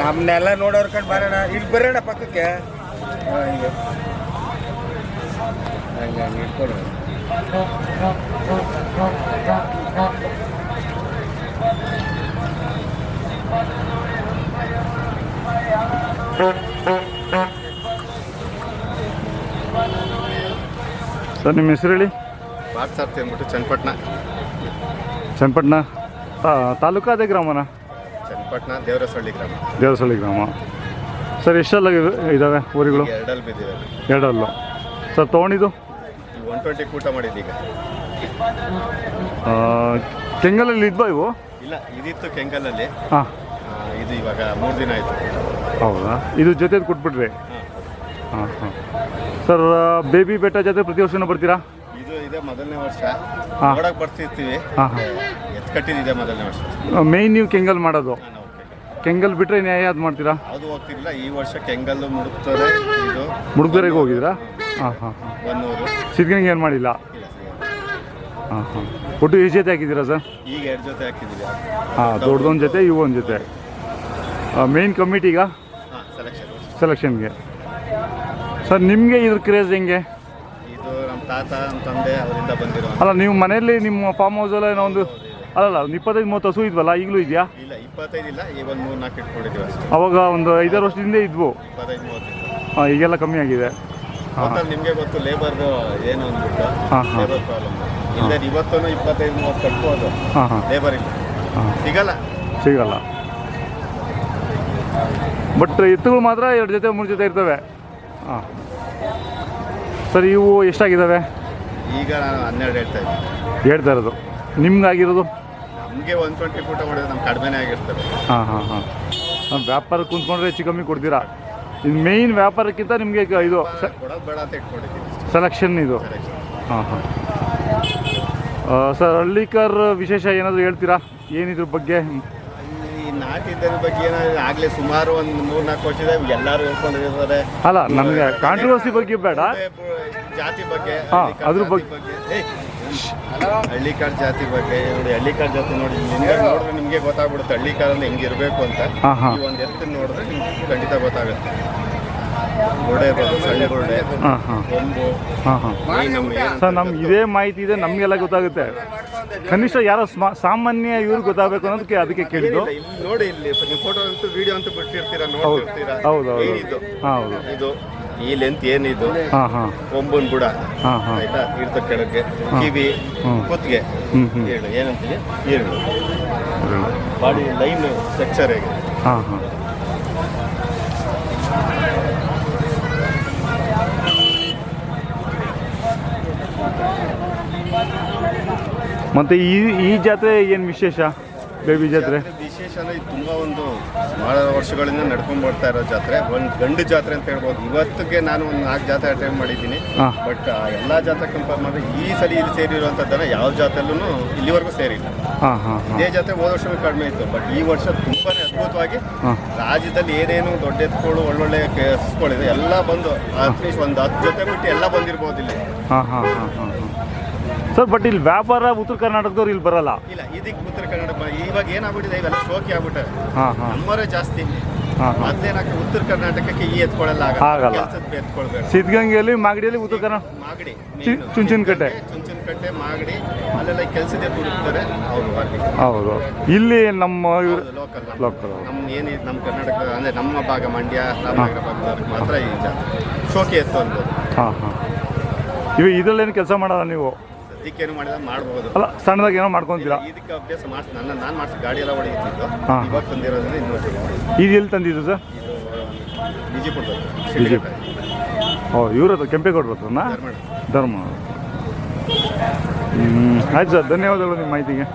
ನಮ್ಮನ್ನೆಲ್ಲ ನೋಡೋರ್ ಕಂಡು ಬರೋಣ ಇಲ್ಲಿ ಬರೋಣ ಪಕ್ಕಕ್ಕೆ ಹಂಗೆ ಹಂಗೆ ಹಂಗೆ ಇಟ್ಕೊಡು ಸರ್ ನಿಮ್ಮ ಹೆಸರು ಹೇಳಿ. ಪಾರ್ಥಸಾರಥಿ ಅಂದ್ಬಿಟ್ಟು ಚನ್ನಪಟ್ಟಣ. ಚನ್ನಪಟ್ಟಣ ತಾಲೂಕು ಅದೇ ಗ್ರಾಮನ? ಚನ್ನಪಟ್ಟಣ ದೇವರಸಳ್ಳಿ ಗ್ರಾಮ. ದೇವರಸಳ್ಳಿ ಗ್ರಾಮ. ಸರ್ ಎಷ್ಟೆಲ್ಲ ಇದ್ದಾವೆ ಊರುಗಳು? ಎರಡಲ್ಲಿ ಬಿದ್ದಿದೆ. ಎರಡಲ್ಲು. ಸರ್ ತೊಗೊಂಡಿದ್ದು 120 ಕೂಟ ಮಾಡಿದ್ದೀಗ. ಕೆಂಗಲಲ್ಲಿ ಇದ್ವಾ ಇವು? ಇಲ್ಲ, ಇದಿತ್ತು ಕೆಂಗಲಲ್ಲಿ. ಹಾಂ, ಇದು ಇವಾಗ 3 ದಿನ ಆಯಿತು. ಹೌದಾ? ಇದು ಜೊತೆದು ಕೊಟ್ಬಿಟ್ರಿ? ಹಾಂ ಹಾಂ. ಸರ್ ಬೇಬಿ ಬೆಟ್ಟ ಜೊತೆ ಪ್ರತಿ ವರ್ಷನೂ ಬರ್ತೀರಾ? ಇದು ಇದೆ ಮೊದಲನೇ ವರ್ಷ. ಹಾಂ, ನೋಡಕ್ಕೆ ಬರ್ತಿರ್ತೀವಿ. ಹಾಂ ಹಾಂ. ಎತ್ತು ಕಟ್ಟಿದಿದೆ ಮೊದಲನೇ ವರ್ಷ. ಮೇಯ್ನ್ ನೀವು ಕೆಂಗಲ್ ಮಾಡೋದು? ಕೆಂಗಲ್ ಬಿಟ್ಟರೆ ಇನ್ನು ಯಾವ್ದು ಮಾಡ್ತೀರಾ? ಅದು ಹೋಗ್ತಿರಲಿಲ್ಲ. ಈ ವರ್ಷ ಕೆಂಗಲ್ಲು ಮುಡುಕ್ತಾರೆ. ಇದು ಮುಡುಕ್ದರೆಗೆ ಹೋಗಿದ್ದೀರಾ? ಹಾಂ ಹಾಂ ಹಾಂ. ಬನ್ನೂರು ಸಿದ್ಧಗಂಗೆ ಏನು ಮಾಡಿಲ್ಲ? ಹಾಂ ಹಾಂ. ಒಟ್ಟು ಎಷ್ಟು ಜೊತೆ ಹಾಕಿದ್ದೀರಾ ಸರ್? ಈಗ 2 ಜೊತೆ ಹಾಕಿದ್ದೀವಿ. ಹಾಂ, ದೊಡ್ಡದೊಂದು ಜೊತೆ, ಇವು ಒಂದು ಜೊತೆ. ಮೇಯ್ನ್ ಕಮಿಟಿಗ ಸೆಲೆಕ್ಷನ್ಗೆ. ಸರ್ ನಿಮಗೆ ಇದ್ರ ಕ್ರೇಜ್ ಹೆಂಗೆ? ಇದು ನಮ್ಮ ತಾತ ನಮ್ಮ ತಂದೆ ಅವರಿಂದ ಬಂದಿರೋ. ಅಲ್ಲ, ನೀವು ಮನೆಯಲ್ಲಿ ನಿಮ್ಮ ಫಾರ್ಮ್ ಹೌಸಲ್ಲ ಏನೋ ಒಂದು ಅಲ್ಲಲ್ಲ ಒಂದು 25-30 ಹಸು ಇದ್ವಲ್ಲ, ಈಗಲೂ ಇದೆಯಾ? ಇಲ್ಲ, 25 ಇಲ್ಲ, ಈಗ ಒಂದು 3-4 ಇಟ್ಕೊಂಡಿದ್ದೀವಿ ಅಷ್ಟೇ. ಅವಾಗ ಒಂದು 5-6 ವರ್ಷದಿಂದ ಇದ್ವು. 25-30. ಹಾಂ, ಈಗೆಲ್ಲ ಕಮ್ಮಿ ಆಗಿದೆ. ಹಾಂ, ನಿಮಗೆ ಗೊತ್ತು ಲೇಬರ್ ಏನು ಅಂದ್ಬಿಟ್ಟು. ಹಾಂ ಹಾಂ. Labour problem. ಇಲ್ಲ ಇವತ್ತೂ 25-30 ಕಟ್ಬೋದು. ಹಾಂ ಹಾಂ. ಲೇಬರ್ ಇಲ್ಲ, ಸಿಗಲ್ಲ. ಬಟ್ ಎತ್ತುಗಳು ಮಾತ್ರ 2 ಜೊತೆ 3 ಜೊತೆ ಇರ್ತವೆ. ಹಾಂ. ಸರ್ ಇವು ಎಷ್ಟಾಗಿದ್ದಾವೆ? ಈಗ ನಾನು 12 ಹೇಳ್ತಾ ಇದ್ದೀನಿ. ಹೇಳ್ತಾ ಇರೋದು ನಿಮ್ಗಾಗಿರೋದು? ನಮಗೆ 120 ಕೂಟ ಮಾಡಿದ್ರೆ ನಮ್ಗೆ ಕಡಿಮೆನೇ ಆಗಿರ್ತದೆ. ಹಾಂ ಹಾಂ ಹಾಂ. ನಮ್ಮ ವ್ಯಾಪಾರ ಕುಂತ್ಕೊಂಡ್ರೆ ಹೆಚ್ಚು ಕಮ್ಮಿ ಕೊಡ್ತೀರಾ? ಇದು ಮೇಯ್ನ್ ವ್ಯಾಪಾರಕ್ಕಿಂತ ನಿಮಗೆ ಇದು ಕೊಡೋದು ಬೇಡ ಅಂತ ಇಟ್ಕೊಂಡಿದ್ದೀನಿ. ಸೆಲೆಕ್ಷನ್ ಇದು. ಹಾಂ ಹಾಂ. ಸರ್ ಹಳ್ಳಿಕರ್ ವಿಶೇಷ ಏನಾದರೂ ಹೇಳ್ತೀರಾ? ಏನಿದ್ರ ಬಗ್ಗೆ? ಈ ನಾಟಿದ್ದರ ಬಗ್ಗೆ ಏನಾದ್ರು ಆಗಲೇ ಸುಮಾರು ಒಂದು 3-4 ವರ್ಷದ ಎಲ್ಲರೂ ಹೇಳ್ಕೊಂಡಿರ್ತಾರೆ. ಅಲ್ಲ, ನನಗೆ ಕಾಂಟ್ರವರ್ಸಿ ಬಗ್ಗೆ ಬೇಡ, ಜಾತಿ ಬಗ್ಗೆ. ಹಾಂ, ಅದ್ರ ಬಗ್ಗೆ. ಹಳ್ಳಿಕಾರ್ ಜಾತಿ ಬಗ್ಗೆ ನೋಡಿ. ಹಳ್ಳಿಕಾರ್ ಜಾತಿ ನೋಡಿ ನೋಡಿದ್ರೆ ನಿಮಗೆ ಗೊತ್ತಾಗ್ಬಿಡುತ್ತೆ ಹಳ್ಳಿಕಾರಲ್ಲಿ ಹೆಂಗಿರ್ಬೇಕು ಅಂತ. ಈ ಒಂದು ಎತ್ತು ನೋಡಿದ್ರೆ ನಿಮ್ಗೆ ಖಂಡಿತ ಗೊತ್ತಾಗುತ್ತೆ. ಗೋಡೆ ಇರ್ಬೋದು, ಸಣ್ಣ ಗೋಡೆ, ಕೊಂಬು. ಹಾಂ ಹಾಂ. ಸರ್ ನಮ್ಗೆ ಇದೇ ಮಾಹಿತಿ ಇದೆ, ನಮಗೆಲ್ಲ ಗೊತ್ತಾಗುತ್ತೆ. ಕನಿಷ್ಠ ಯಾರೋ ಸಾಮಾನ್ಯ ಇವ್ರಿಗೆ ಗೊತ್ತಾಗಬೇಕು ಅನ್ನೋದಕ್ಕೆ ಅದಕ್ಕೆ ಕೇಳಿದ್ದು. ನೋಡಿ, ಇಲ್ಲಿ ನೀವು ಫೋಟೋ ಅಂತೂ ವಿಡಿಯೋ ಅಂತೂ ಬಿಟ್ಟಿರ್ತೀರಾ, ನೋಡ್ತಿರ್ತೀರಾ. ಹೌದು ಹೌದು. ಹೌದು. ಇದು ಈ ಲೆಂತ್ ಏನಿದು, ಕೊಂಬನ್ ಬುಡ ಆಯ್ತಾ, ಇರ್ತ ಕೆಳಗೆ ಕಿವಿ, ಕುತ್ತಿಗೆ, ಏನಂತೀವಿ ಈರುಳ್ಳು, ಬಾಡಿ ಲೈನ್ ಸ್ಟ್ರಕ್ಚರ್ ಹೇಗೆ. ಹಾಂ ಹಾಂ. ಮತ್ತು ಈ ಜಾತ್ರೆ ಏನು ವಿಶೇಷ? ಬೇಬಿ ಜಾತ್ರೆ ವಿಶೇಷ ಅಂದರೆ ಇದು ತುಂಬ ಒಂದು ಸುಮಾರು ವರ್ಷಗಳಿಂದ ನಡ್ಕೊಂಡು ಬರ್ತಾ ಇರೋ ಜಾತ್ರೆ. ಒಂದು ಗಂಡು ಜಾತ್ರೆ ಅಂತ ಹೇಳ್ಬೋದು. ಇವತ್ತಿಗೆ ನಾನು ಒಂದು 4 ಜಾತ್ರೆ ಅಟೆಂಡ್ ಮಾಡಿದ್ದೀನಿ. ಬಟ್ ಎಲ್ಲ ಜಾತ್ರೆ ಕಂಪೇರ್ ಮಾಡಿದ್ರೆ ಈ ಸಲ ಇಲ್ಲಿ ಸೇರಿರುವಂಥದ್ದನ್ನು ಯಾವ ಜಾತ್ರೆಲ್ಲೂ ಇಲ್ಲಿವರೆಗೂ ಸೇರಿಲ್ಲ. ಇದೇ ಜಾತ್ರೆ ಹೋದ ವರ್ಷವೂ ಕಡಿಮೆ ಇತ್ತು. ಬಟ್ ಈ ವರ್ಷ ತುಂಬಾ ಅದ್ಭುತವಾಗಿ ರಾಜ್ಯದಲ್ಲಿ ಏನೇನು ದೊಡ್ಡ ಎತ್ತುಗಳು ಒಳ್ಳೊಳ್ಳೆ ಕೆಸ್ಗಳಿದೆ ಎಲ್ಲ ಬಂದು ಅಟ್ಲೀಸ್ಟ್ ಒಂದು 10 ಜೊತೆ ಬಿಟ್ಟು ಎಲ್ಲ ಬಂದಿರ್ಬೋದು ಇಲ್ಲಿ. ಸರ್ ಬಟ್ ಇಲ್ಲಿ ವ್ಯಾಪಾರ ಉತ್ತರ ಕರ್ನಾಟಕದವ್ರು ಇಲ್ಲಿ ಬರಲ್ಲ. ಇಲ್ಲ, ಇದಕ್ಕೆ ಉತ್ತರ ಕರ್ನಾಟಕ ಇವಾಗ ಏನಾಗ್ಬಿಟ್ಟಿದೆ, ಇವೆಲ್ಲ ಶೋಕಿ ಆಗ್ಬಿಟ್ಟೆ. ನಮ್ಮವರೇ ಜಾಸ್ತಿ. ಅದೇನಾಗ್ತದೆ, ಉತ್ತರ ಕರ್ನಾಟಕಕ್ಕೆ ಈ ಎತ್ಕೊಳ್ಳಲ್ಲ, ಆಗಲ್ಲ. ಸಿದ್ಧಗಂಗೆಯಲ್ಲಿ, ಮಾಗಡಿಯಲ್ಲಿ, ಉತ್ತರ ಕರ್ನಾಟಕ ಮಾಗಡಿ, ಚುಂಚನಕಟ್ಟೆ, ಮಾಗಡಿ ಅಲ್ಲೆಲ್ಲ ಕೆಲಸದ ಹುಡುಕ್ತಾರೆ ಅವರು. ಹೌದು. ಇಲ್ಲಿ ನಮ್ಮ ಲೋಕಲ್ ನಮ್ಮ ಏನಿದೆ ನಮ್ಮ ಕರ್ನಾಟಕ ಅಂದರೆ ನಮ್ಮ ಭಾಗ ಮಂಡ್ಯ, ರಾಮನಗರ ಭಾಗದವ್ರಿಗೆ ಮಾತ್ರ ಈ ಶೋಕಿ ಎತ್ತು ಅನ್ಬೋದು. ಹಾಂ ಹಾಂ. ಇದರಲ್ಲೇನು ಕೆಲಸ ಮಾಡಲ್ಲ ನೀವು? ಇದಕ್ಕೇನು ಮಾಡಿದ ಮಾಡ್ಬೋದು. ಅಲ್ಲ, ಸಣ್ಣದಾಗಿ ಏನೋ ಮಾಡ್ಕೊತೀರಾ? ಇದಕ್ಕೆ ಅಭ್ಯಾಸ ಮಾಡ್ಸಿ ನಾನು ಮಾಡಿಸಿ ಗಾಡಿ ಎಲ್ಲ ಹೊಡೆಯುತ್ತಿದ್ದು. ಇವಾಗ ತಂದಿರೋದ್ರಿಂದ ಇದು ಎಲ್ಲಿ ತಂದಿದ್ದು ಸರ್? ವಿಜಯಪುರದಲ್ಲಿ. ಇವ್ರ ಹತ್ರ ಕೆಂಪೇಗೌಡರ ಹತ್ರನಾ? ಧರ್ಮ. ಆಯ್ತು ಸರ್, ಧನ್ಯವಾದಗಳು ನಿಮ್ಮ ಮಾಹಿತಿಗೆ.